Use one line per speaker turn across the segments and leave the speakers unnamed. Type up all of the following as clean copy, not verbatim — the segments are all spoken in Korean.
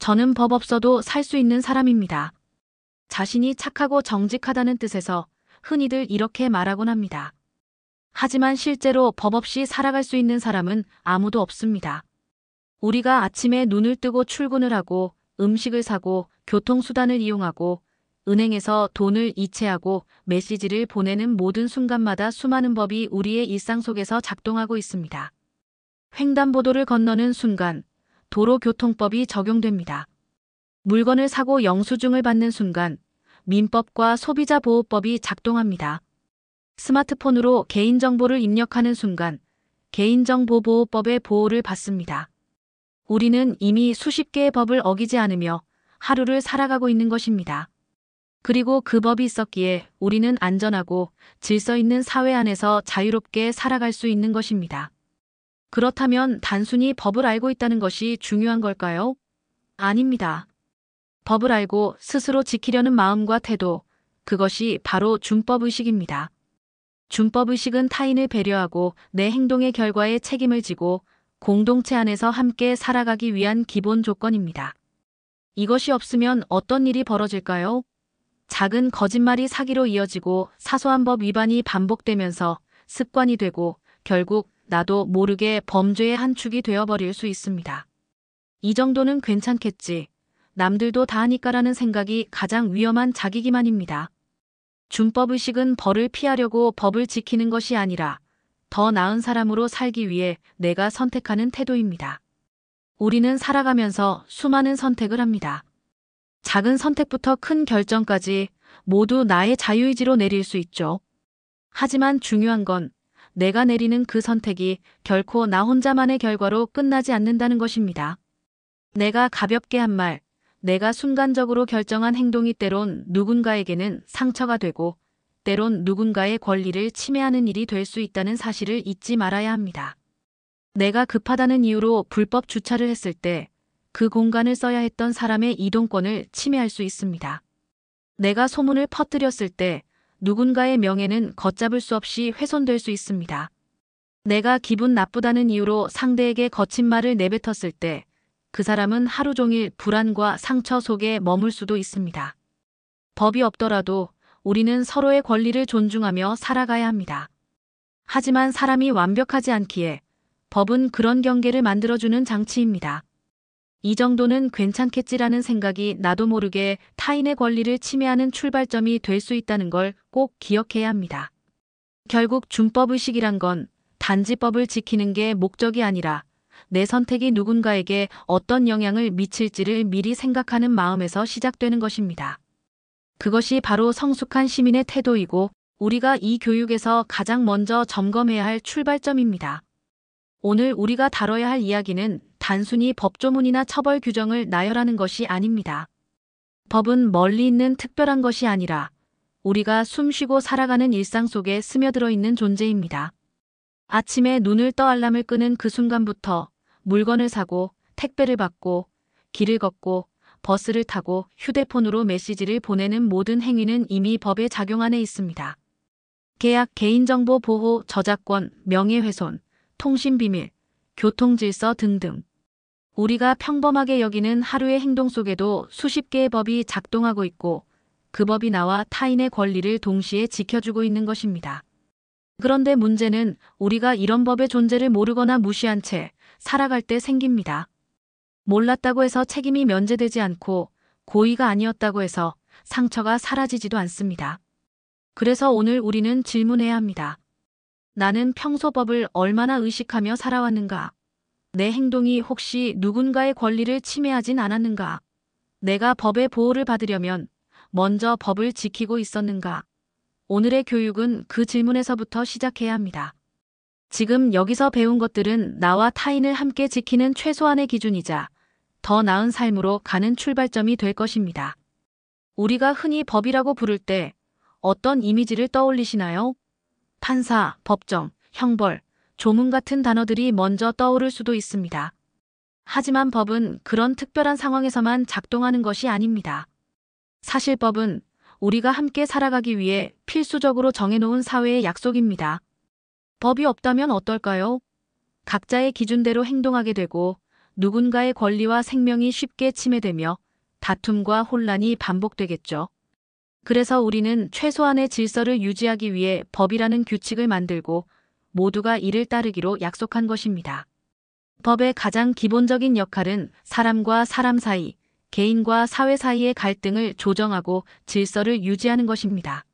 저는 법 없어도 살 수 있는 사람입니다. 자신이 착하고 정직하다는 뜻에서 흔히들 이렇게 말하곤 합니다. 하지만 실제로 법 없이 살아갈 수 있는 사람은 아무도 없습니다. 우리가 아침에 눈을 뜨고 출근을 하고 음식을 사고 교통수단을 이용하고 은행에서 돈을 이체하고 메시지를 보내는 모든 순간마다 수많은 법이 우리의 일상 속에서 작동하고 있습니다. 횡단보도를 건너는 순간 도로교통법이 적용됩니다. 물건을 사고 영수증을 받는 순간 민법과 소비자보호법이 작동합니다. 스마트폰으로 개인정보를 입력하는 순간 개인정보보호법의 보호를 받습니다. 우리는 이미 수십 개의 법을 어기지 않으며 하루를 살아가고 있는 것입니다. 그리고 그 법이 있었기에 우리는 안전하고 질서 있는 사회 안에서 자유롭게 살아갈 수 있는 것입니다. 그렇다면 단순히 법을 알고 있다는 것이 중요한 걸까요? 아닙니다. 법을 알고 스스로 지키려는 마음과 태도, 그것이 바로 준법의식입니다. 준법의식은 타인을 배려하고 내 행동의 결과에 책임을 지고 공동체 안에서 함께 살아가기 위한 기본 조건입니다. 이것이 없으면 어떤 일이 벌어질까요? 작은 거짓말이 사기로 이어지고 사소한 법 위반이 반복되면서 습관이 되고 결국 나도 모르게 범죄의 한 축이 되어버릴 수 있습니다. 이 정도는 괜찮겠지. 남들도 다 하니까라는 생각이 가장 위험한 자기기만입니다. 준법의식은 벌을 피하려고 법을 지키는 것이 아니라 더 나은 사람으로 살기 위해 내가 선택하는 태도입니다. 우리는 살아가면서 수많은 선택을 합니다. 작은 선택부터 큰 결정까지 모두 나의 자유의지로 내릴 수 있죠. 하지만 중요한 건 내가 내리는 그 선택이 결코 나 혼자만의 결과로 끝나지 않는다는 것입니다. 내가 가볍게 한 말, 내가 순간적으로 결정한 행동이 때론 누군가에게는 상처가 되고 때론 누군가의 권리를 침해하는 일이 될 수 있다는 사실을 잊지 말아야 합니다. 내가 급하다는 이유로 불법 주차를 했을 때 그 공간을 써야 했던 사람의 이동권을 침해할 수 있습니다. 내가 소문을 퍼뜨렸을 때 누군가의 명예는 걷잡을 수 없이 훼손될 수 있습니다. 내가 기분 나쁘다는 이유로 상대에게 거친 말을 내뱉었을 때 그 사람은 하루 종일 불안과 상처 속에 머물 수도 있습니다. 법이 없더라도 우리는 서로의 권리를 존중하며 살아가야 합니다. 하지만 사람이 완벽하지 않기에 법은 그런 경계를 만들어주는 장치입니다. 이 정도는 괜찮겠지라는 생각이 나도 모르게 타인의 권리를 침해하는 출발점이 될 수 있다는 걸 꼭 기억해야 합니다. 결국 준법의식이란 건 단지 법을 지키는 게 목적이 아니라 내 선택이 누군가에게 어떤 영향을 미칠지를 미리 생각하는 마음에서 시작되는 것입니다. 그것이 바로 성숙한 시민의 태도이고 우리가 이 교육에서 가장 먼저 점검해야 할 출발점입니다. 오늘 우리가 다뤄야 할 이야기는 단순히 법조문이나 처벌 규정을 나열하는 것이 아닙니다. 법은 멀리 있는 특별한 것이 아니라 우리가 숨쉬고 살아가는 일상 속에 스며들어 있는 존재입니다. 아침에 눈을 떠 알람을 끄는 그 순간부터 물건을 사고 택배를 받고 길을 걷고 버스를 타고 휴대폰으로 메시지를 보내는 모든 행위는 이미 법의 작용 안에 있습니다. 계약, 개인정보 보호, 저작권, 명예훼손, 통신비밀, 교통질서 등등. 우리가 평범하게 여기는 하루의 행동 속에도 수십 개의 법이 작동하고 있고 그 법이 나와 타인의 권리를 동시에 지켜주고 있는 것입니다. 그런데 문제는 우리가 이런 법의 존재를 모르거나 무시한 채 살아갈 때 생깁니다. 몰랐다고 해서 책임이 면제되지 않고 고의가 아니었다고 해서 상처가 사라지지도 않습니다. 그래서 오늘 우리는 질문해야 합니다. 나는 평소 법을 얼마나 의식하며 살아왔는가? 내 행동이 혹시 누군가의 권리를 침해하진 않았는가? 내가 법의 보호를 받으려면 먼저 법을 지키고 있었는가? 오늘의 교육은 그 질문에서부터 시작해야 합니다. 지금 여기서 배운 것들은 나와 타인을 함께 지키는 최소한의 기준이자 더 나은 삶으로 가는 출발점이 될 것입니다. 우리가 흔히 법이라고 부를 때 어떤 이미지를 떠올리시나요? 판사, 법정, 형벌, 조문 같은 단어들이 먼저 떠오를 수도 있습니다. 하지만 법은 그런 특별한 상황에서만 작동하는 것이 아닙니다. 사실 법은 우리가 함께 살아가기 위해 필수적으로 정해놓은 사회의 약속입니다. 법이 없다면 어떨까요? 각자의 기준대로 행동하게 되고 누군가의 권리와 생명이 쉽게 침해되며 다툼과 혼란이 반복되겠죠. 그래서 우리는 최소한의 질서를 유지하기 위해 법이라는 규칙을 만들고 모두가 이를 따르기로 약속한 것입니다. 법의 가장 기본적인 역할은 사람과 사람 사이, 개인과 사회 사이의 갈등을 조정하고 질서를 유지하는 것입니다.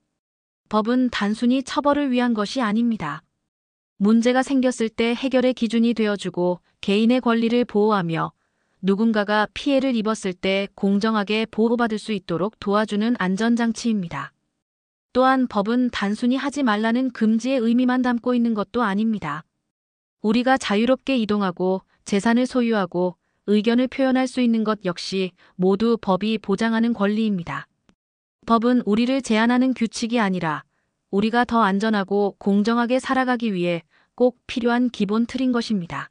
법은 단순히 처벌을 위한 것이 아닙니다. 문제가 생겼을 때 해결의 기준이 되어주고 개인의 권리를 보호하며 누군가가 피해를 입었을 때 공정하게 보호받을 수 있도록 도와주는 안전장치입니다. 또한 법은 단순히 하지 말라는 금지의 의미만 담고 있는 것도 아닙니다. 우리가 자유롭게 이동하고 재산을 소유하고 의견을 표현할 수 있는 것 역시 모두 법이 보장하는 권리입니다. 법은 우리를 제한하는 규칙이 아니라 우리가 더 안전하고 공정하게 살아가기 위해 꼭 필요한 기본 틀인 것입니다.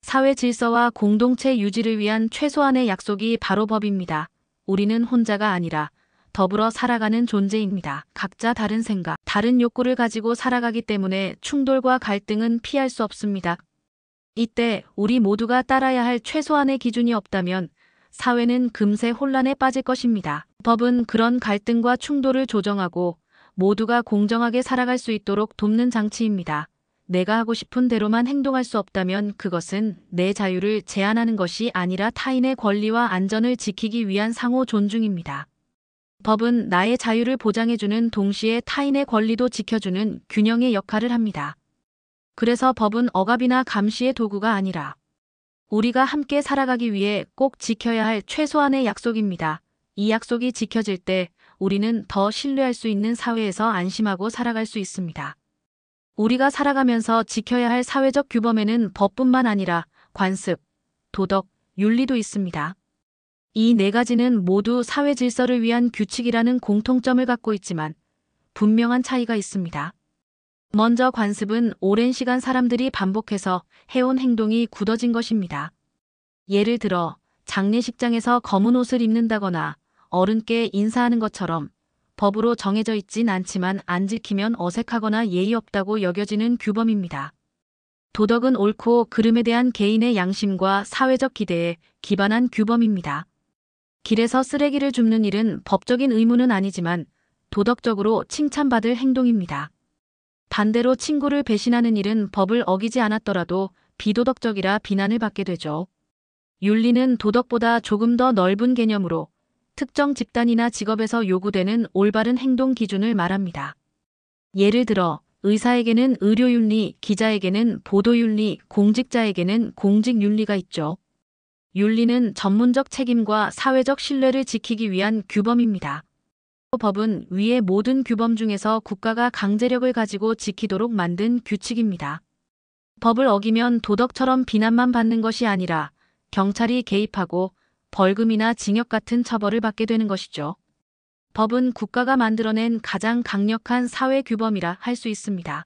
사회 질서와 공동체 유지를 위한 최소한의 약속이 바로 법입니다. 우리는 혼자가 아니라 더불어 살아가는 존재입니다. 각자 다른 생각, 다른 욕구를 가지고 살아가기 때문에 충돌과 갈등은 피할 수 없습니다. 이때 우리 모두가 따라야 할 최소한의 기준이 없다면 사회는 금세 혼란에 빠질 것입니다. 법은 그런 갈등과 충돌을 조정하고 모두가 공정하게 살아갈 수 있도록 돕는 장치입니다. 내가 하고 싶은 대로만 행동할 수 없다면 그것은 내 자유를 제한하는 것이 아니라 타인의 권리와 안전을 지키기 위한 상호 존중입니다. 법은 나의 자유를 보장해주는 동시에 타인의 권리도 지켜주는 균형의 역할을 합니다. 그래서 법은 억압이나 감시의 도구가 아니라 우리가 함께 살아가기 위해 꼭 지켜야 할 최소한의 약속입니다. 이 약속이 지켜질 때 우리는 더 신뢰할 수 있는 사회에서 안심하고 살아갈 수 있습니다. 우리가 살아가면서 지켜야 할 사회적 규범에는 법뿐만 아니라 관습, 도덕, 윤리도 있습니다. 이 네 가지는 모두 사회 질서를 위한 규칙이라는 공통점을 갖고 있지만 분명한 차이가 있습니다. 먼저 관습은 오랜 시간 사람들이 반복해서 해온 행동이 굳어진 것입니다. 예를 들어 장례식장에서 검은 옷을 입는다거나 어른께 인사하는 것처럼 법으로 정해져 있진 않지만 안 지키면 어색하거나 예의 없다고 여겨지는 규범입니다. 도덕은 옳고 그름에 대한 개인의 양심과 사회적 기대에 기반한 규범입니다. 길에서 쓰레기를 줍는 일은 법적인 의무는 아니지만 도덕적으로 칭찬받을 행동입니다. 반대로 친구를 배신하는 일은 법을 어기지 않았더라도 비도덕적이라 비난을 받게 되죠. 윤리는 도덕보다 조금 더 넓은 개념으로 특정 집단이나 직업에서 요구되는 올바른 행동 기준을 말합니다. 예를 들어 의사에게는 의료윤리, 기자에게는 보도윤리, 공직자에게는 공직윤리가 있죠. 윤리는 전문적 책임과 사회적 신뢰를 지키기 위한 규범입니다. 법은 위의 모든 규범 중에서 국가가 강제력을 가지고 지키도록 만든 규칙입니다. 법을 어기면 도덕처럼 비난만 받는 것이 아니라 경찰이 개입하고 벌금이나 징역 같은 처벌을 받게 되는 것이죠. 법은 국가가 만들어낸 가장 강력한 사회 규범이라 할 수 있습니다.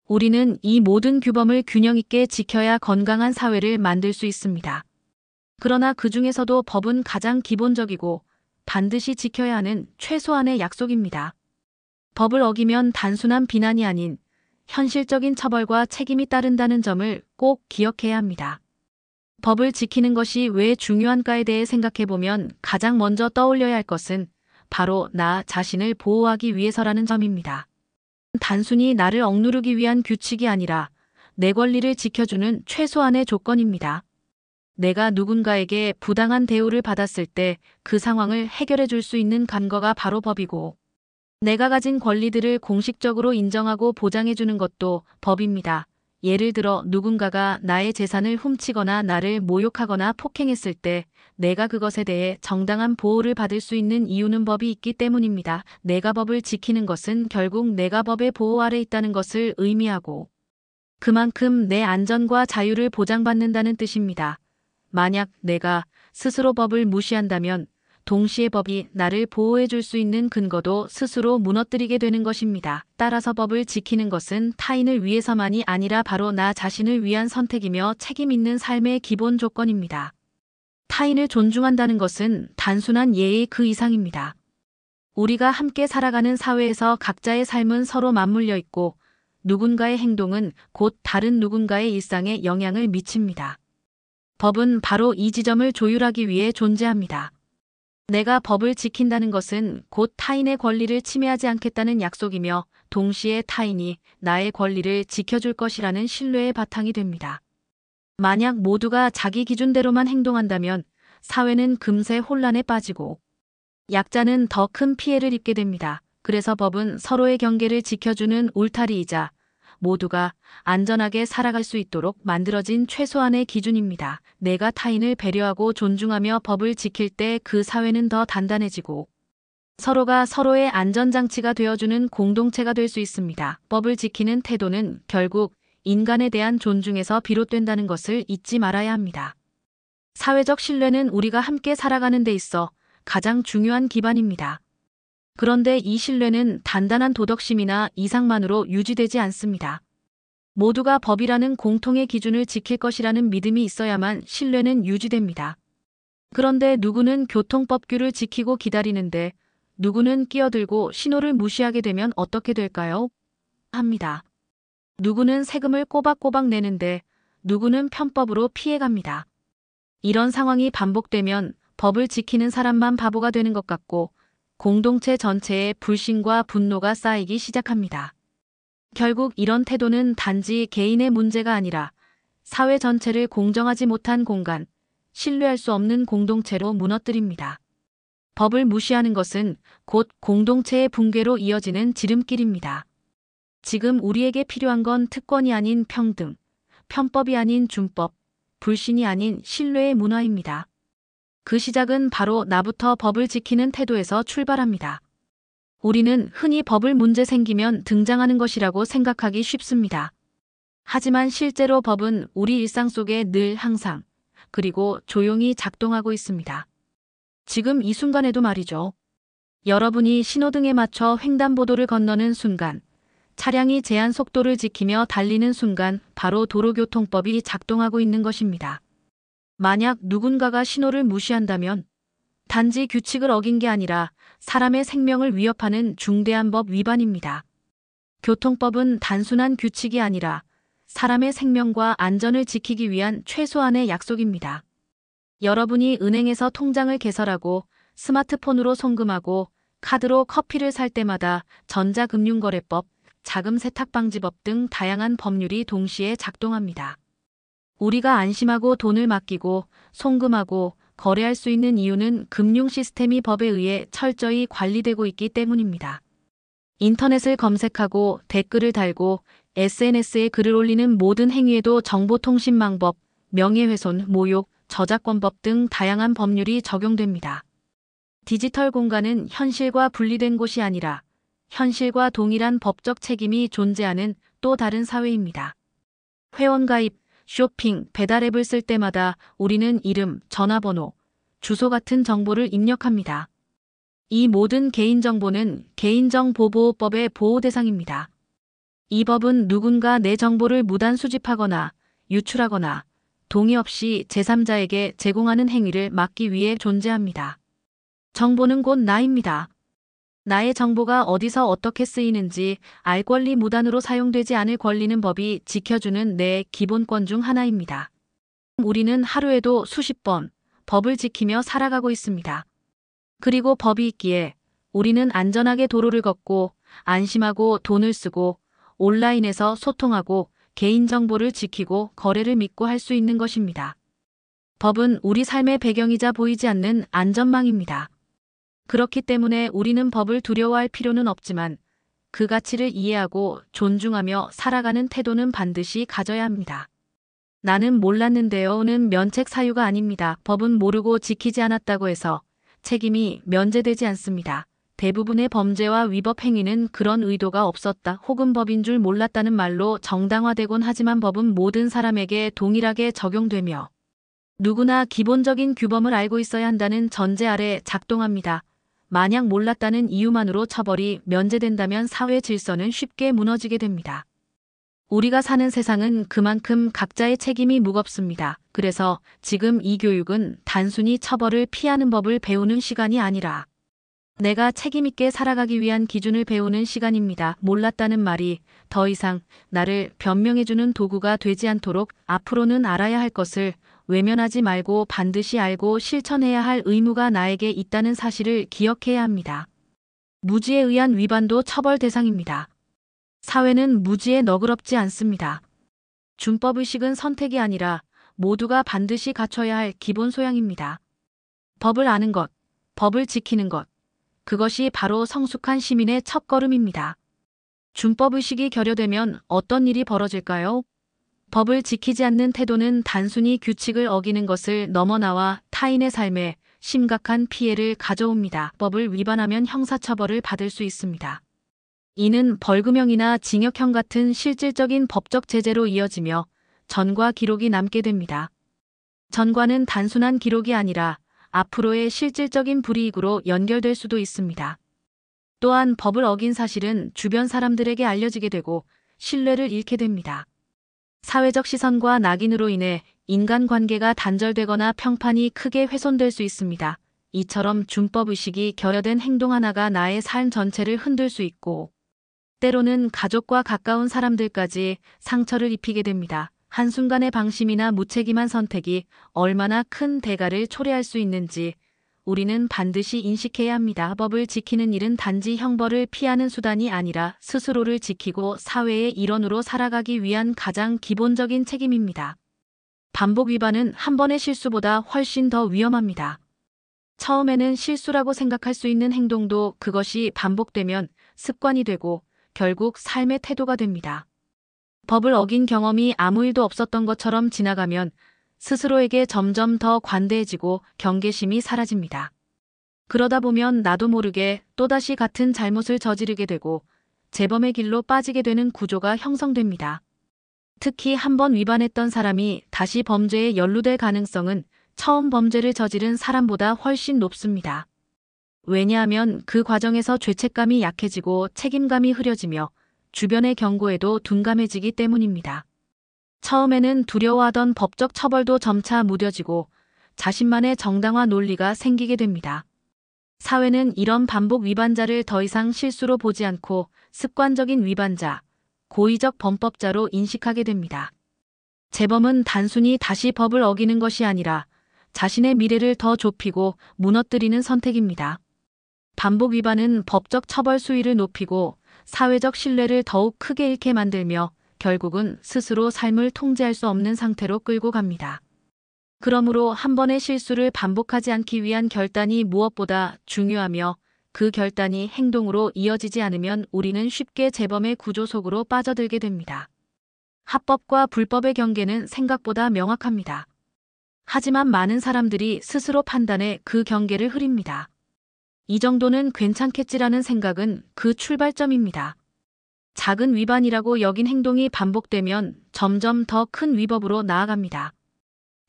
우리는 이 모든 규범을 균형 있게 지켜야 건강한 사회를 만들 수 있습니다. 그러나 그 중에서도 법은 가장 기본적이고 반드시 지켜야 하는 최소한의 약속입니다. 법을 어기면 단순한 비난이 아닌 현실적인 처벌과 책임이 따른다는 점을 꼭 기억해야 합니다. 법을 지키는 것이 왜 중요한가에 대해 생각해보면 가장 먼저 떠올려야 할 것은 바로 나 자신을 보호하기 위해서라는 점입니다. 단순히 나를 억누르기 위한 규칙이 아니라 내 권리를 지켜주는 최소한의 조건입니다. 내가 누군가에게 부당한 대우를 받았을 때 그 상황을 해결해 줄 수 있는 근거가 바로 법이고 내가 가진 권리들을 공식적으로 인정하고 보장해 주는 것도 법입니다. 예를 들어 누군가가 나의 재산을 훔치거나 나를 모욕하거나 폭행했을 때 내가 그것에 대해 정당한 보호를 받을 수 있는 이유는 법이 있기 때문입니다. 내가 법을 지키는 것은 결국 내가 법의 보호 아래 있다는 것을 의미하고 그만큼 내 안전과 자유를 보장받는다는 뜻입니다. 만약 내가 스스로 법을 무시한다면 동시에 법이 나를 보호해 줄 수 있는 근거도 스스로 무너뜨리게 되는 것입니다. 따라서 법을 지키는 것은 타인을 위해서만이 아니라 바로 나 자신을 위한 선택이며 책임 있는 삶의 기본 조건입니다. 타인을 존중한다는 것은 단순한 예의 그 이상입니다. 우리가 함께 살아가는 사회에서 각자의 삶은 서로 맞물려 있고 누군가의 행동은 곧 다른 누군가의 일상에 영향을 미칩니다. 법은 바로 이 지점을 조율하기 위해 존재합니다. 내가 법을 지킨다는 것은 곧 타인의 권리를 침해하지 않겠다는 약속이며 동시에 타인이 나의 권리를 지켜줄 것이라는 신뢰의 바탕이 됩니다. 만약 모두가 자기 기준대로만 행동한다면 사회는 금세 혼란에 빠지고 약자는 더 큰 피해를 입게 됩니다. 그래서 법은 서로의 경계를 지켜주는 울타리이자 모두가 안전하게 살아갈 수 있도록 만들어진 최소한의 기준입니다. 내가 타인을 배려하고 존중하며 법을 지킬 때 그 사회는 더 단단해지고 서로가 서로의 안전장치가 되어주는 공동체가 될 수 있습니다. 법을 지키는 태도는 결국 인간에 대한 존중에서 비롯된다는 것을 잊지 말아야 합니다. 사회적 신뢰는 우리가 함께 살아가는 데 있어 가장 중요한 기반입니다. 그런데 이 신뢰는 단단한 도덕심이나 이상만으로 유지되지 않습니다. 모두가 법이라는 공통의 기준을 지킬 것이라는 믿음이 있어야만 신뢰는 유지됩니다. 그런데 누구는 교통법규를 지키고 기다리는데 누구는 끼어들고 신호를 무시하게 되면 어떻게 될까요? 합니다. 누구는 세금을 꼬박꼬박 내는데 누구는 편법으로 피해갑니다. 이런 상황이 반복되면 법을 지키는 사람만 바보가 되는 것 같고 공동체 전체에 불신과 분노가 쌓이기 시작합니다. 결국 이런 태도는 단지 개인의 문제가 아니라 사회 전체를 공정하지 못한 공간, 신뢰할 수 없는 공동체로 무너뜨립니다. 법을 무시하는 것은 곧 공동체의 붕괴로 이어지는 지름길입니다. 지금 우리에게 필요한 건 특권이 아닌 평등, 편법이 아닌 준법, 불신이 아닌 신뢰의 문화입니다. 그 시작은 바로 나부터 법을 지키는 태도에서 출발합니다. 우리는 흔히 법을 문제 생기면 등장하는 것이라고 생각하기 쉽습니다. 하지만 실제로 법은 우리 일상 속에 늘 항상 그리고 조용히 작동하고 있습니다. 지금 이 순간에도 말이죠. 여러분이 신호등에 맞춰 횡단보도를 건너는 순간, 차량이 제한 속도를 지키며 달리는 순간 바로 도로교통법이 작동하고 있는 것입니다. 만약 누군가가 신호를 무시한다면 단지 규칙을 어긴 게 아니라 사람의 생명을 위협하는 중대한 법 위반입니다. 교통법은 단순한 규칙이 아니라 사람의 생명과 안전을 지키기 위한 최소한의 약속입니다. 여러분이 은행에서 통장을 개설하고 스마트폰으로 송금하고 카드로 커피를 살 때마다 전자금융거래법, 자금세탁방지법 등 다양한 법률이 동시에 작동합니다. 우리가 안심하고 돈을 맡기고 송금하고 거래할 수 있는 이유는 금융 시스템이 법에 의해 철저히 관리되고 있기 때문입니다. 인터넷을 검색하고 댓글을 달고 SNS에 글을 올리는 모든 행위에도 정보통신망법, 명예훼손, 모욕, 저작권법 등 다양한 법률이 적용됩니다. 디지털 공간은 현실과 분리된 곳이 아니라 현실과 동일한 법적 책임이 존재하는 또 다른 사회입니다. 회원가입, 쇼핑, 배달앱을 쓸 때마다 우리는 이름, 전화번호, 주소 같은 정보를 입력합니다. 이 모든 개인정보는 개인정보보호법의 보호 대상입니다. 이 법은 누군가 내 정보를 무단 수집하거나 유출하거나 동의 없이 제3자에게 제공하는 행위를 막기 위해 존재합니다. 정보는 곧 나입니다. 나의 정보가 어디서 어떻게 쓰이는지 알 권리 무단으로 사용되지 않을 권리는 법이 지켜주는 내 기본권 중 하나입니다. 우리는 하루에도 수십 번 법을 지키며 살아가고 있습니다. 그리고 법이 있기에 우리는 안전하게 도로를 걷고 안심하고 돈을 쓰고 온라인에서 소통하고 개인정보를 지키고 거래를 믿고 할 수 있는 것입니다. 법은 우리 삶의 배경이자 보이지 않는 안전망입니다. 그렇기 때문에 우리는 법을 두려워할 필요는 없지만 그 가치를 이해하고 존중하며 살아가는 태도는 반드시 가져야 합니다. 나는 몰랐는데요는 면책 사유가 아닙니다. 법은 모르고 지키지 않았다고 해서 책임이 면제되지 않습니다. 대부분의 범죄와 위법 행위는 그런 의도가 없었다 혹은 법인 줄 몰랐다는 말로 정당화되곤 하지만 법은 모든 사람에게 동일하게 적용되며 누구나 기본적인 규범을 알고 있어야 한다는 전제 아래 작동합니다. 만약 몰랐다는 이유만으로 처벌이 면제된다면 사회 질서는 쉽게 무너지게 됩니다. 우리가 사는 세상은 그만큼 각자의 책임이 무겁습니다. 그래서 지금 이 교육은 단순히 처벌을 피하는 법을 배우는 시간이 아니라 내가 책임있게 살아가기 위한 기준을 배우는 시간입니다. 몰랐다는 말이 더 이상 나를 변명해주는 도구가 되지 않도록 앞으로는 알아야 할 것을 외면하지 말고 반드시 알고 실천해야 할 의무가 나에게 있다는 사실을 기억해야 합니다. 무지에 의한 위반도 처벌 대상입니다. 사회는 무지에 너그럽지 않습니다. 준법의식은 선택이 아니라 모두가 반드시 갖춰야 할 기본 소양입니다. 법을 아는 것, 법을 지키는 것, 그것이 바로 성숙한 시민의 첫걸음입니다. 준법의식이 결여되면 어떤 일이 벌어질까요? 법을 지키지 않는 태도는 단순히 규칙을 어기는 것을 넘어나와 타인의 삶에 심각한 피해를 가져옵니다. 법을 위반하면 형사처벌을 받을 수 있습니다. 이는 벌금형이나 징역형 같은 실질적인 법적 제재로 이어지며 전과 기록이 남게 됩니다. 전과는 단순한 기록이 아니라 앞으로의 실질적인 불이익으로 연결될 수도 있습니다. 또한 법을 어긴 사실은 주변 사람들에게 알려지게 되고 신뢰를 잃게 됩니다. 사회적 시선과 낙인으로 인해 인간관계가 단절되거나 평판이 크게 훼손될 수 있습니다. 이처럼 준법의식이 결여된 행동 하나가 나의 삶 전체를 흔들 수 있고 때로는 가족과 가까운 사람들까지 상처를 입히게 됩니다. 한순간의 방심이나 무책임한 선택이 얼마나 큰 대가를 초래할 수 있는지 우리는 반드시 인식해야 합니다. 법을 지키는 일은 단지 형벌을 피하는 수단이 아니라 스스로를 지키고 사회의 일원으로 살아가기 위한 가장 기본적인 책임입니다. 반복 위반은 한 번의 실수보다 훨씬 더 위험합니다. 처음에는 실수라고 생각할 수 있는 행동도 그것이 반복되면 습관이 되고 결국 삶의 태도가 됩니다. 법을 어긴 경험이 아무 일도 없었던 것처럼 지나가면 스스로에게 점점 더 관대해지고 경계심이 사라집니다. 그러다 보면 나도 모르게 또다시 같은 잘못을 저지르게 되고 재범의 길로 빠지게 되는 구조가 형성됩니다. 특히 한 번 위반했던 사람이 다시 범죄에 연루될 가능성은 처음 범죄를 저지른 사람보다 훨씬 높습니다. 왜냐하면 그 과정에서 죄책감이 약해지고 책임감이 흐려지며 주변의 경고에도 둔감해지기 때문입니다. 처음에는 두려워하던 법적 처벌도 점차 무뎌지고 자신만의 정당화 논리가 생기게 됩니다. 사회는 이런 반복 위반자를 더 이상 실수로 보지 않고 습관적인 위반자, 고의적 범법자로 인식하게 됩니다. 재범은 단순히 다시 법을 어기는 것이 아니라 자신의 미래를 더 좁히고 무너뜨리는 선택입니다. 반복 위반은 법적 처벌 수위를 높이고 사회적 신뢰를 더욱 크게 잃게 만들며 결국은 스스로 삶을 통제할 수 없는 상태로 끌고 갑니다. 그러므로 한 번의 실수를 반복하지 않기 위한 결단이 무엇보다 중요하며 그 결단이 행동으로 이어지지 않으면 우리는 쉽게 재범의 구조 속으로 빠져들게 됩니다. 합법과 불법의 경계는 생각보다 명확합니다. 하지만 많은 사람들이 스스로 판단해 그 경계를 흐립니다. 이 정도는 괜찮겠지라는 생각은 그 출발점입니다. 작은 위반이라고 여긴 행동이 반복되면 점점 더 큰 위법으로 나아갑니다.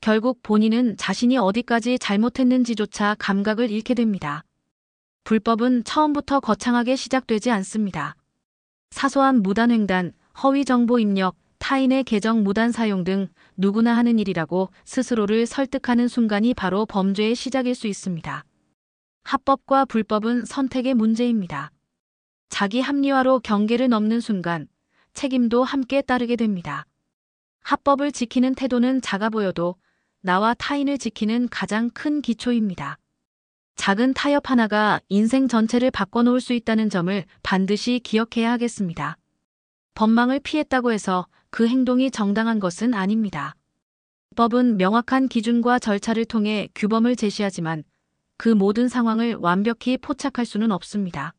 결국 본인은 자신이 어디까지 잘못했는지조차 감각을 잃게 됩니다. 불법은 처음부터 거창하게 시작되지 않습니다. 사소한 무단횡단, 허위 정보 입력, 타인의 계정 무단 사용 등 누구나 하는 일이라고 스스로를 설득하는 순간이 바로 범죄의 시작일 수 있습니다. 합법과 불법은 선택의 문제입니다. 자기 합리화로 경계를 넘는 순간 책임도 함께 따르게 됩니다. 합법을 지키는 태도는 작아 보여도 나와 타인을 지키는 가장 큰 기초입니다. 작은 타협 하나가 인생 전체를 바꿔놓을 수 있다는 점을 반드시 기억해야 하겠습니다. 법망을 피했다고 해서 그 행동이 정당한 것은 아닙니다. 법은 명확한 기준과 절차를 통해 규범을 제시하지만 그 모든 상황을 완벽히 포착할 수는 없습니다.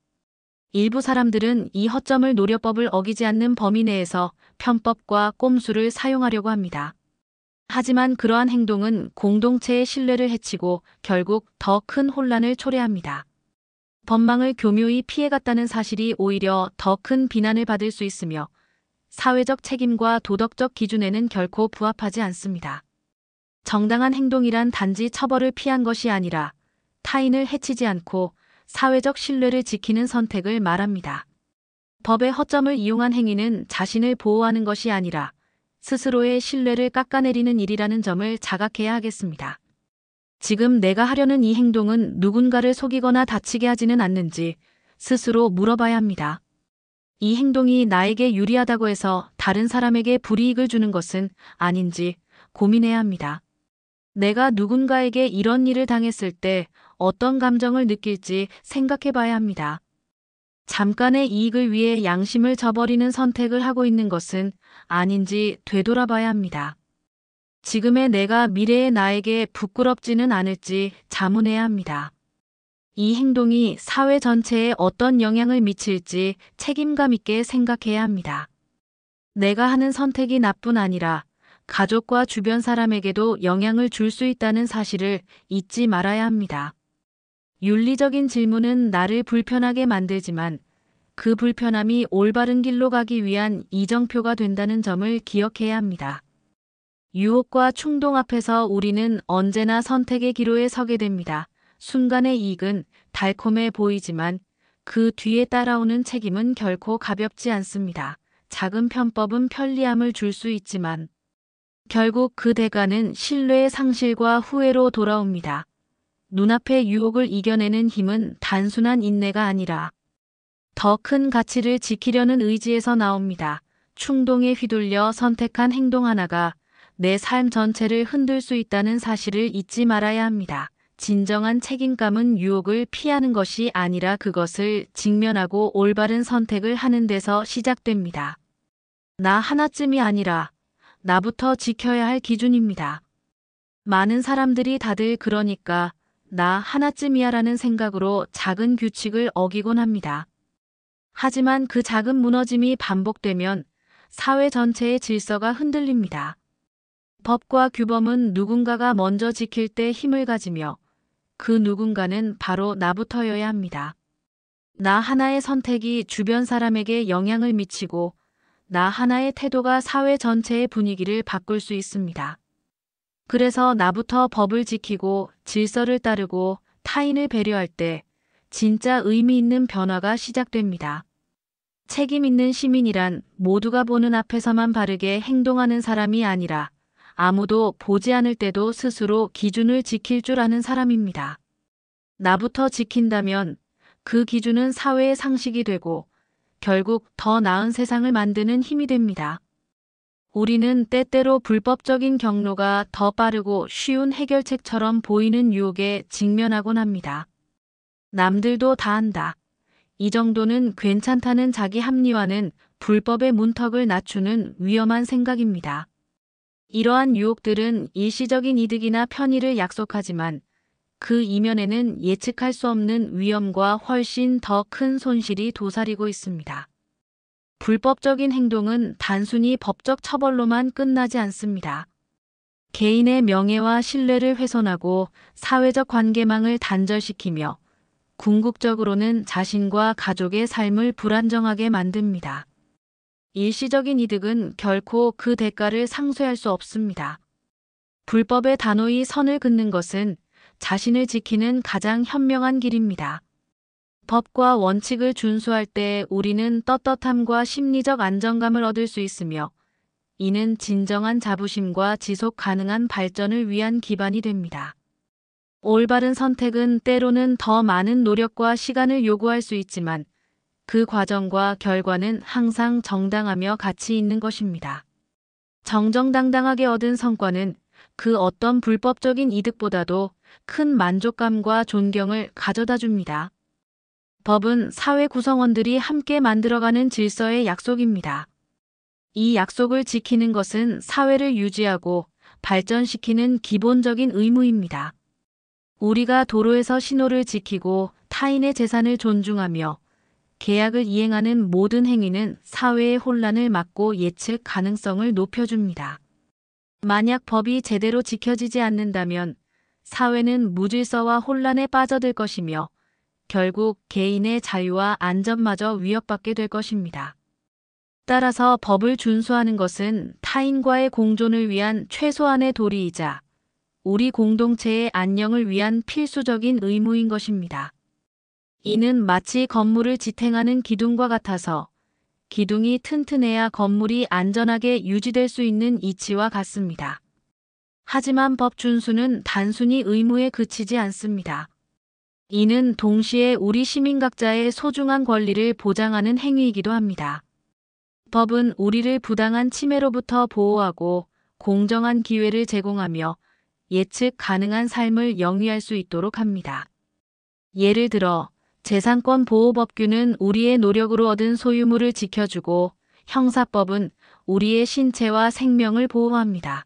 일부 사람들은 이 허점을 노려 법을 어기지 않는 범위 내에서 편법과 꼼수를 사용하려고 합니다. 하지만 그러한 행동은 공동체의 신뢰를 해치고 결국 더 큰 혼란을 초래합니다. 법망을 교묘히 피해갔다는 사실이 오히려 더 큰 비난을 받을 수 있으며 사회적 책임과 도덕적 기준에는 결코 부합하지 않습니다. 정당한 행동이란 단지 처벌을 피한 것이 아니라 타인을 해치지 않고 사회적 신뢰를 지키는 선택을 말합니다. 법의 허점을 이용한 행위는 자신을 보호하는 것이 아니라 스스로의 신뢰를 깎아내리는 일이라는 점을 자각해야 하겠습니다. 지금 내가 하려는 이 행동은 누군가를 속이거나 다치게 하지는 않는지 스스로 물어봐야 합니다. 이 행동이 나에게 유리하다고 해서 다른 사람에게 불이익을 주는 것은 아닌지 고민해야 합니다. 내가 누군가에게 이런 일을 당했을 때 어떤 감정을 느낄지 생각해 봐야 합니다. 잠깐의 이익을 위해 양심을 저버리는 선택을 하고 있는 것은 아닌지 되돌아봐야 합니다. 지금의 내가 미래의 나에게 부끄럽지는 않을지 자문해야 합니다. 이 행동이 사회 전체에 어떤 영향을 미칠지 책임감 있게 생각해야 합니다. 내가 하는 선택이 나뿐 아니라 가족과 주변 사람에게도 영향을 줄 수 있다는 사실을 잊지 말아야 합니다. 윤리적인 질문은 나를 불편하게 만들지만 그 불편함이 올바른 길로 가기 위한 이정표가 된다는 점을 기억해야 합니다. 유혹과 충동 앞에서 우리는 언제나 선택의 기로에 서게 됩니다. 순간의 이익은 달콤해 보이지만 그 뒤에 따라오는 책임은 결코 가볍지 않습니다. 작은 편법은 편리함을 줄 수 있지만 결국 그 대가는 신뢰의 상실과 후회로 돌아옵니다. 눈앞의 유혹을 이겨내는 힘은 단순한 인내가 아니라 더 큰 가치를 지키려는 의지에서 나옵니다. 충동에 휘둘려 선택한 행동 하나가 내 삶 전체를 흔들 수 있다는 사실을 잊지 말아야 합니다. 진정한 책임감은 유혹을 피하는 것이 아니라 그것을 직면하고 올바른 선택을 하는 데서 시작됩니다. 나 하나쯤이 아니라 나부터 지켜야 할 기준입니다. 많은 사람들이 다들 그러니까 나 하나쯤이야라는 생각으로 작은 규칙을 어기곤 합니다. 하지만 그 작은 무너짐이 반복되면 사회 전체의 질서가 흔들립니다. 법과 규범은 누군가가 먼저 지킬 때 힘을 가지며 그 누군가는 바로 나부터여야 합니다. 나 하나의 선택이 주변 사람에게 영향을 미치고 나 하나의 태도가 사회 전체의 분위기를 바꿀 수 있습니다. 그래서 나부터 법을 지키고 질서를 따르고 타인을 배려할 때 진짜 의미 있는 변화가 시작됩니다. 책임 있는 시민이란 모두가 보는 앞에서만 바르게 행동하는 사람이 아니라 아무도 보지 않을 때도 스스로 기준을 지킬 줄 아는 사람입니다. 나부터 지킨다면 그 기준은 사회의 상식이 되고 결국 더 나은 세상을 만드는 힘이 됩니다. 우리는 때때로 불법적인 경로가 더 빠르고 쉬운 해결책처럼 보이는 유혹에 직면하곤 합니다. 남들도 다 한다. 이 정도는 괜찮다는 자기 합리화는 불법의 문턱을 낮추는 위험한 생각입니다. 이러한 유혹들은 일시적인 이득이나 편의를 약속하지만 그 이면에는 예측할 수 없는 위험과 훨씬 더 큰 손실이 도사리고 있습니다. 불법적인 행동은 단순히 법적 처벌로만 끝나지 않습니다. 개인의 명예와 신뢰를 훼손하고 사회적 관계망을 단절시키며 궁극적으로는 자신과 가족의 삶을 불안정하게 만듭니다. 일시적인 이득은 결코 그 대가를 상쇄할 수 없습니다. 불법에 단호히 선을 긋는 것은 자신을 지키는 가장 현명한 길입니다. 법과 원칙을 준수할 때 우리는 떳떳함과 심리적 안정감을 얻을 수 있으며 이는 진정한 자부심과 지속 가능한 발전을 위한 기반이 됩니다. 올바른 선택은 때로는 더 많은 노력과 시간을 요구할 수 있지만 그 과정과 결과는 항상 정당하며 가치 있는 것입니다. 정정당당하게 얻은 성과는 그 어떤 불법적인 이득보다도 큰 만족감과 존경을 가져다 줍니다. 법은 사회 구성원들이 함께 만들어가는 질서의 약속입니다. 이 약속을 지키는 것은 사회를 유지하고 발전시키는 기본적인 의무입니다. 우리가 도로에서 신호를 지키고 타인의 재산을 존중하며 계약을 이행하는 모든 행위는 사회의 혼란을 막고 예측 가능성을 높여줍니다. 만약 법이 제대로 지켜지지 않는다면 사회는 무질서와 혼란에 빠져들 것이며 결국 개인의 자유와 안전마저 위협받게 될 것입니다. 따라서 법을 준수하는 것은 타인과의 공존을 위한 최소한의 도리이자 우리 공동체의 안녕을 위한 필수적인 의무인 것입니다. 이는 마치 건물을 지탱하는 기둥과 같아서 기둥이 튼튼해야 건물이 안전하게 유지될 수 있는 이치와 같습니다. 하지만 법 준수는 단순히 의무에 그치지 않습니다. 이는 동시에 우리 시민 각자의 소중한 권리를 보장하는 행위이기도 합니다. 법은 우리를 부당한 침해로부터 보호하고 공정한 기회를 제공하며 예측 가능한 삶을 영위할 수 있도록 합니다. 예를 들어 재산권 보호법규는 우리의 노력으로 얻은 소유물을 지켜주고 형사법은 우리의 신체와 생명을 보호합니다.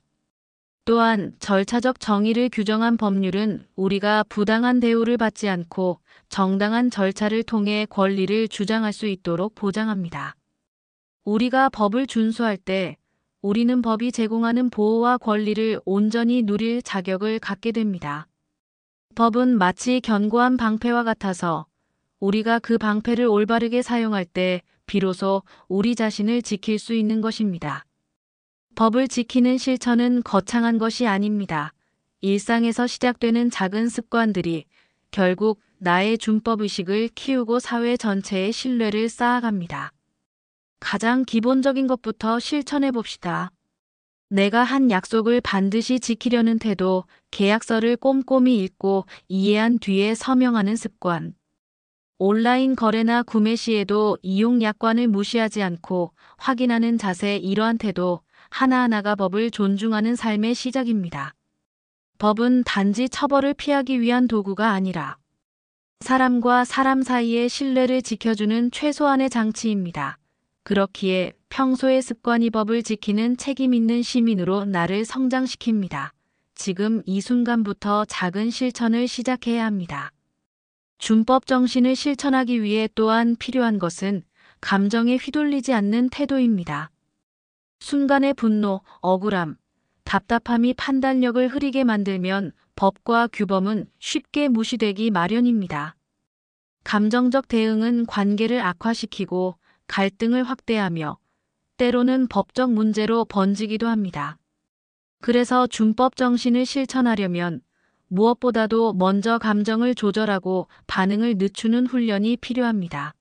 또한 절차적 정의를 규정한 법률은 우리가 부당한 대우를 받지 않고 정당한 절차를 통해 권리를 주장할 수 있도록 보장합니다. 우리가 법을 준수할 때 우리는 법이 제공하는 보호와 권리를 온전히 누릴 자격을 갖게 됩니다. 법은 마치 견고한 방패와 같아서 우리가 그 방패를 올바르게 사용할 때 비로소 우리 자신을 지킬 수 있는 것입니다. 법을 지키는 실천은 거창한 것이 아닙니다. 일상에서 시작되는 작은 습관들이 결국 나의 준법의식을 키우고 사회 전체의 신뢰를 쌓아갑니다. 가장 기본적인 것부터 실천해 봅시다. 내가 한 약속을 반드시 지키려는 태도, 계약서를 꼼꼼히 읽고 이해한 뒤에 서명하는 습관. 온라인 거래나 구매 시에도 이용 약관을 무시하지 않고 확인하는 자세, 이러한 태도 하나하나가 법을 존중하는 삶의 시작입니다. 법은 단지 처벌을 피하기 위한 도구가 아니라 사람과 사람 사이의 신뢰를 지켜주는 최소한의 장치입니다. 그렇기에 평소의 습관이 법을 지키는 책임 있는 시민으로 나를 성장시킵니다. 지금 이 순간부터 작은 실천을 시작해야 합니다. 준법 정신을 실천하기 위해 또한 필요한 것은 감정에 휘둘리지 않는 태도입니다. 순간의 분노, 억울함, 답답함이 판단력을 흐리게 만들면 법과 규범은 쉽게 무시되기 마련입니다. 감정적 대응은 관계를 악화시키고 갈등을 확대하며 때로는 법적 문제로 번지기도 합니다. 그래서 준법 정신을 실천하려면 무엇보다도 먼저 감정을 조절하고 반응을 늦추는 훈련이 필요합니다.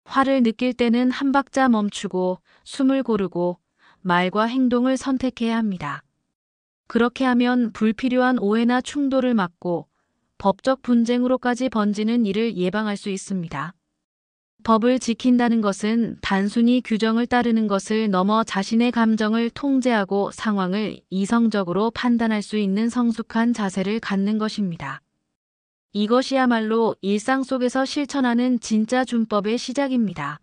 화를 느낄 때는 한 박자 멈추고 숨을 고르고 말과 행동을 선택해야 합니다. 그렇게 하면 불필요한 오해나 충돌을 막고 법적 분쟁으로까지 번지는 일을 예방할 수 있습니다. 법을 지킨다는 것은 단순히 규정을 따르는 것을 넘어 자신의 감정을 통제하고 상황을 이성적으로 판단할 수 있는 성숙한 자세를 갖는 것입니다. 이것이야말로 일상 속에서 실천하는 진짜 준법의 시작입니다.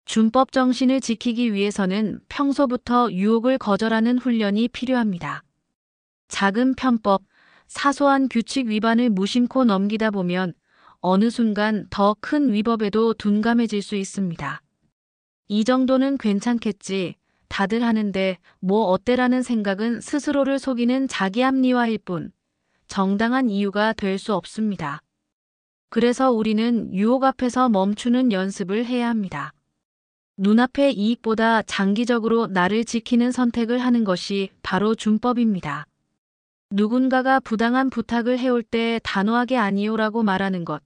준법 정신을 지키기 위해서는 평소부터 유혹을 거절하는 훈련이 필요합니다. 작은 편법, 사소한 규칙 위반을 무심코 넘기다 보면 어느 순간 더 큰 위법에도 둔감해질 수 있습니다. 이 정도는 괜찮겠지, 다들 하는데 뭐 어때라는 생각은 스스로를 속이는 자기 합리화일 뿐 정당한 이유가 될 수 없습니다. 그래서 우리는 유혹 앞에서 멈추는 연습을 해야 합니다. 눈앞의 이익보다 장기적으로 나를 지키는 선택을 하는 것이 바로 준법입니다. 누군가가 부당한 부탁을 해올 때 단호하게 아니요라고 말하는 것,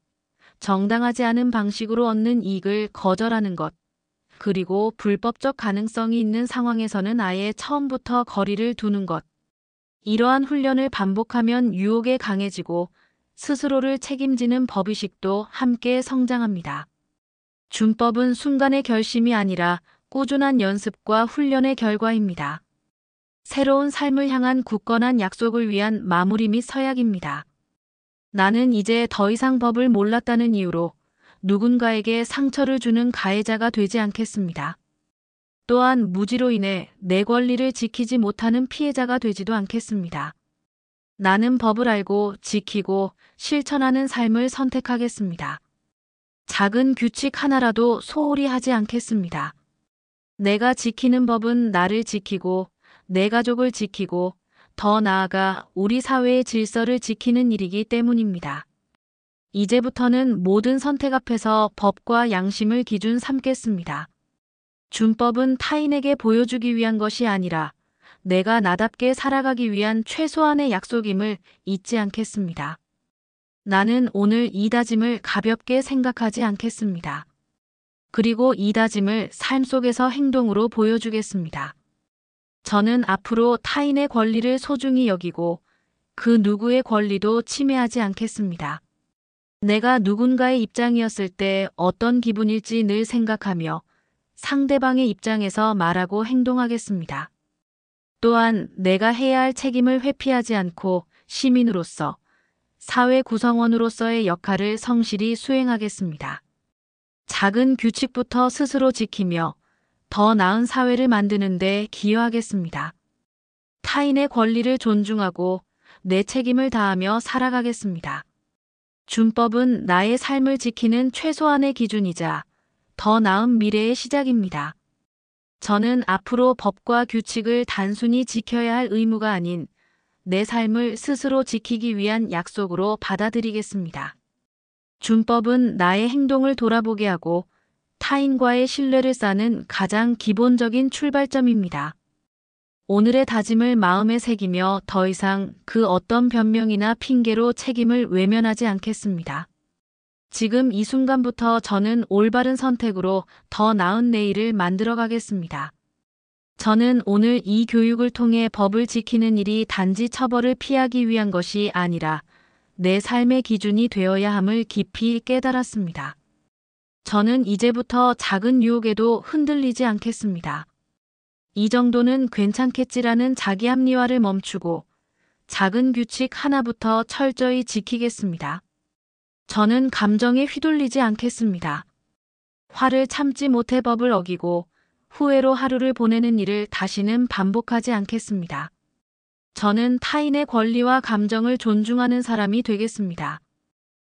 정당하지 않은 방식으로 얻는 이익을 거절하는 것, 그리고 불법적 가능성이 있는 상황에서는 아예 처음부터 거리를 두는 것. 이러한 훈련을 반복하면 유혹에 강해지고 스스로를 책임지는 법의식도 함께 성장합니다. 준법은 순간의 결심이 아니라 꾸준한 연습과 훈련의 결과입니다. 새로운 삶을 향한 굳건한 약속을 위한 마무리 및 서약입니다. 나는 이제 더 이상 법을 몰랐다는 이유로 누군가에게 상처를 주는 가해자가 되지 않겠습니다. 또한 무지로 인해 내 권리를 지키지 못하는 피해자가 되지도 않겠습니다. 나는 법을 알고 지키고 실천하는 삶을 선택하겠습니다. 작은 규칙 하나라도 소홀히 하지 않겠습니다. 내가 지키는 법은 나를 지키고 내 가족을 지키고 더 나아가 우리 사회의 질서를 지키는 일이기 때문입니다. 이제부터는 모든 선택 앞에서 법과 양심을 기준 삼겠습니다. 준법은 타인에게 보여주기 위한 것이 아니라 내가 나답게 살아가기 위한 최소한의 약속임을 잊지 않겠습니다. 나는 오늘 이 다짐을 가볍게 생각하지 않겠습니다. 그리고 이 다짐을 삶 속에서 행동으로 보여주겠습니다. 저는 앞으로 타인의 권리를 소중히 여기고 그 누구의 권리도 침해하지 않겠습니다. 내가 누군가의 입장이었을 때 어떤 기분일지 늘 생각하며 상대방의 입장에서 말하고 행동하겠습니다. 또한 내가 해야 할 책임을 회피하지 않고 시민으로서, 사회 구성원으로서의 역할을 성실히 수행하겠습니다. 작은 규칙부터 스스로 지키며 더 나은 사회를 만드는 데 기여하겠습니다. 타인의 권리를 존중하고 내 책임을 다하며 살아가겠습니다. 준법은 나의 삶을 지키는 최소한의 기준이자 더 나은 미래의 시작입니다. 저는 앞으로 법과 규칙을 단순히 지켜야 할 의무가 아닌 내 삶을 스스로 지키기 위한 약속으로 받아들이겠습니다. 준법은 나의 행동을 돌아보게 하고 타인과의 신뢰를 쌓는 가장 기본적인 출발점입니다. 오늘의 다짐을 마음에 새기며 더 이상 그 어떤 변명이나 핑계로 책임을 외면하지 않겠습니다. 지금 이 순간부터 저는 올바른 선택으로 더 나은 내일을 만들어 가겠습니다. 저는 오늘 이 교육을 통해 법을 지키는 일이 단지 처벌을 피하기 위한 것이 아니라 내 삶의 기준이 되어야 함을 깊이 깨달았습니다. 저는 이제부터 작은 유혹에도 흔들리지 않겠습니다. 이 정도는 괜찮겠지라는 자기 합리화를 멈추고 작은 규칙 하나부터 철저히 지키겠습니다. 저는 감정에 휘둘리지 않겠습니다. 화를 참지 못해 법을 어기고 후회로 하루를 보내는 일을 다시는 반복하지 않겠습니다. 저는 타인의 권리와 감정을 존중하는 사람이 되겠습니다.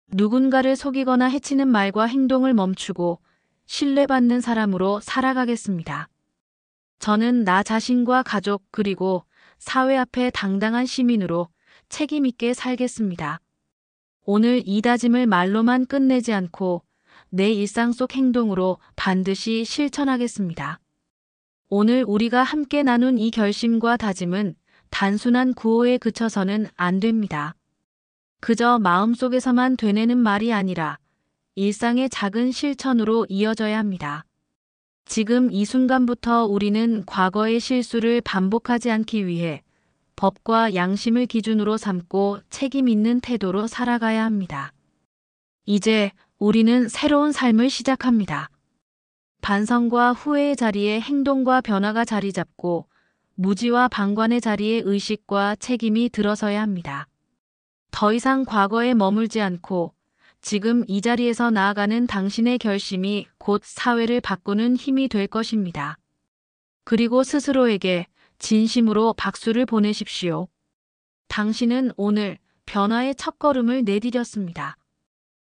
누군가를 속이거나 해치는 말과 행동을 멈추고 신뢰받는 사람으로 살아가겠습니다. 저는 나 자신과 가족 그리고 사회 앞에 당당한 시민으로 책임 있게 살겠습니다. 오늘 이 다짐을 말로만 끝내지 않고 내 일상 속 행동으로 반드시 실천하겠습니다. 오늘 우리가 함께 나눈 이 결심과 다짐은 단순한 구호에 그쳐서는 안 됩니다. 그저 마음속에서만 되뇌는 말이 아니라 일상의 작은 실천으로 이어져야 합니다. 지금 이 순간부터 우리는 과거의 실수를 반복하지 않기 위해 법과 양심을 기준으로 삼고 책임 있는 태도로 살아가야 합니다. 이제 우리는 새로운 삶을 시작합니다. 반성과 후회의 자리에 행동과 변화가 자리 잡고 무지와 방관의 자리에 의식과 책임이 들어서야 합니다. 더 이상 과거에 머물지 않고 지금 이 자리에서 나아가는 당신의 결심이 곧 사회를 바꾸는 힘이 될 것입니다. 그리고 스스로에게 진심으로 박수를 보내십시오. 당신은 오늘 변화의 첫걸음을 내디뎠습니다.